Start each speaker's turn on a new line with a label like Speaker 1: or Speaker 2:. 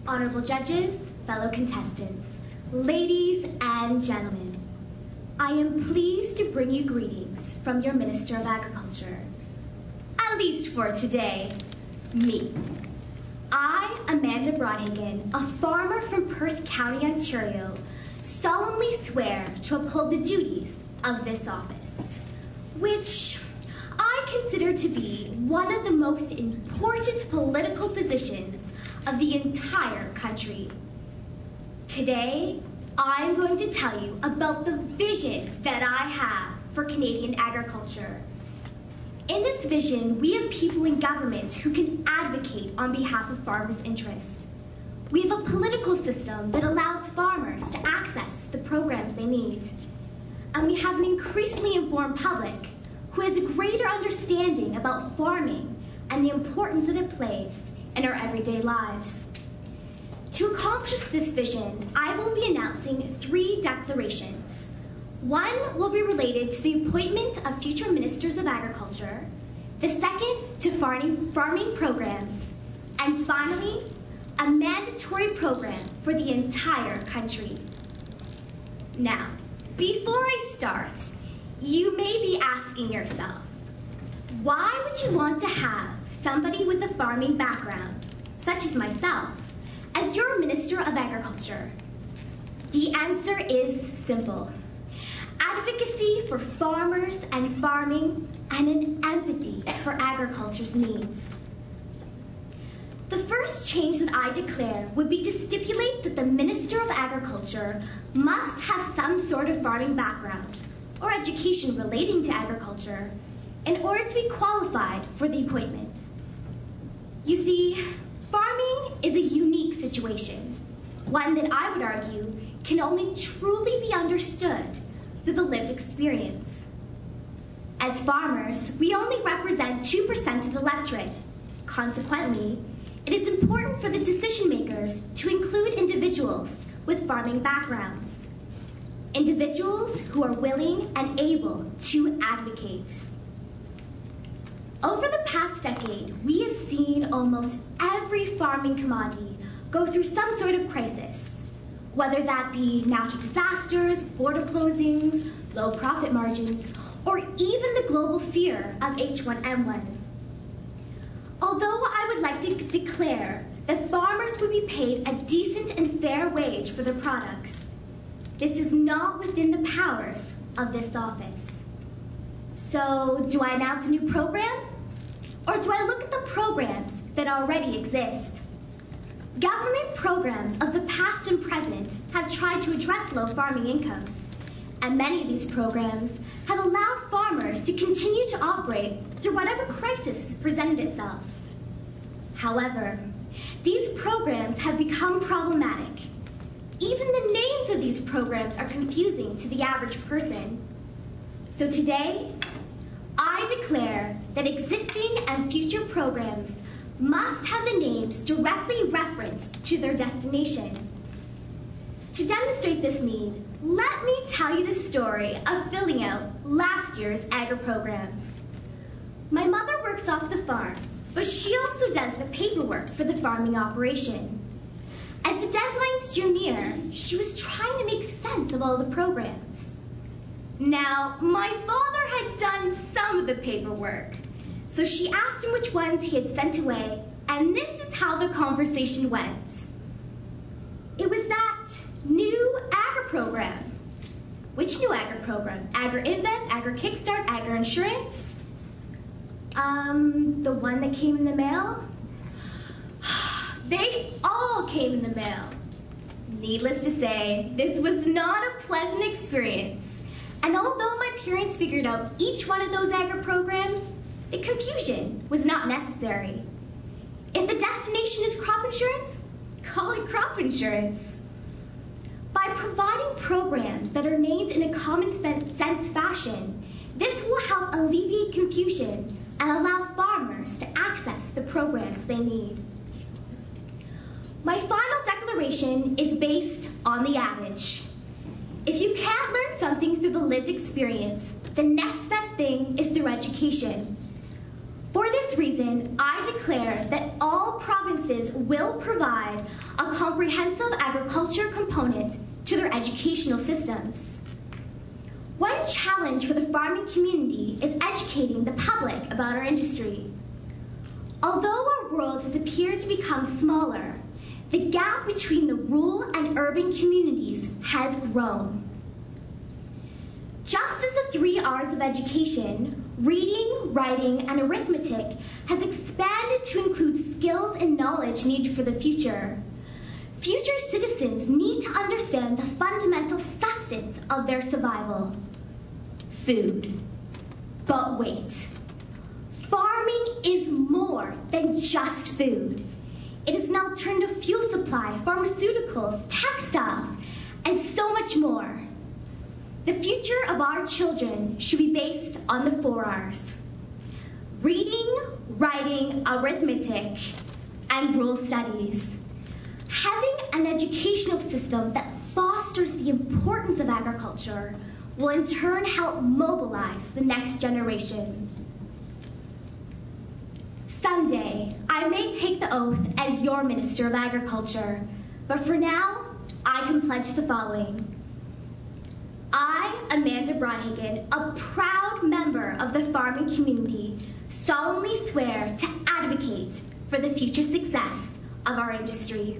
Speaker 1: honorable judges, fellow contestants, ladies and gentlemen, I am pleased to bring you greetings from your Minister of Agriculture. At least for today, me. I, Amanda Brodhagen, a farmer from Perth County, Ontario, solemnly swear to uphold the duties of this office, which I consider to be one of the most important political positions of the entire country. Today, I'm going to tell you about the vision that I have for Canadian agriculture. In this vision, we have people in government who can advocate on behalf of farmers' interests. We have a political system that allows farmers to access the programs they need. And we have an increasingly informed public who has a greater understanding about farming and the importance that it plays in our everyday lives. To accomplish this vision, I will be announcing 3 declarations. One will be related to the appointment of future ministers of agriculture, the second to farming programs, and finally, a mandatory program for the entire country. Now, before I start, you may be asking yourself, why would you want to have somebody with a farming background, such as myself, as your Minister of Agriculture? The answer is simple. Advocacy for farmers and farming, and an empathy for agriculture's needs. The first change that I declare would be to stipulate that the Minister of Agriculture must have some sort of farming background or education relating to agriculture in order to be qualified for the appointment. You see, farming is a unique situation, one that I would argue can only truly be understood through the lived experience. As farmers, we only represent 2% of the electorate. Consequently, it is important for the decision makers to include individuals with farming backgrounds, individuals who are willing and able to advocate. Over the past decade, we have seen almost every farming commodity go through some sort of crisis, whether that be natural disasters, border closings, low profit margins, or even the global fear of H1N1. Although I would like to declare that farmers would be paid a decent and fair wage for their products, this is not within the powers of this office. So, do I announce a new program? Or do I look at the programs that already exist? Government programs of the past and present have tried to address low farming incomes, and many of these programs have allowed farmers to continue to operate through whatever crisis has presented itself. However, these programs have become problematic. Even the names of these programs are confusing to the average person. So today, I declare that existing and future programs must have the names directly referenced to their destination. To demonstrate this need, let me tell you the story of filling out last year's agri programs. My mother works off the farm, but she also does the paperwork for the farming operation. As the deadlines drew near, she was trying to make sense of all the programs. Now, my father had done some of the paperwork, so she asked him which ones he had sent away, and this is how the conversation went. It was that new agri program. Which new agri program? Agri-Invest, Agri-Kickstart, Agri-Insurance? The one that came in the mail? They all came in the mail. Needless to say, this was not a pleasant experience. And although my parents figured out each one of those agri programs, the confusion was not necessary. If the destination is crop insurance, call it crop insurance. By providing programs that are named in a common sense fashion, this will help alleviate confusion and allow farmers to access the programs they need. My final declaration is based on the adage. If you can't learn something through the lived experience, the next best thing is through education. For this reason, I declare that all provinces will provide a comprehensive agriculture component to their educational systems. One challenge for the farming community is educating the public about our industry. Although our world has appeared to become smaller, the gap between the rural and urban communities has grown. Just as the 3 R's of education, reading, writing, and arithmetic, has expanded to include skills and knowledge needed for the future, future citizens need to understand the fundamental sustenance of their survival: food. But wait, farming is more than just food. It is an alternative fuel supply, pharmaceuticals, textiles, and so much more. The future of our children should be based on the 4 R's: reading, writing, arithmetic, and rural studies. Having an educational system that fosters the importance of agriculture will in turn help mobilize the next generation. Someday, I may take the oath as your Minister of Agriculture, but for now, I can pledge the following. I, Amanda Brodhagen, a proud member of the farming community, solemnly swear to advocate for the future success of our industry.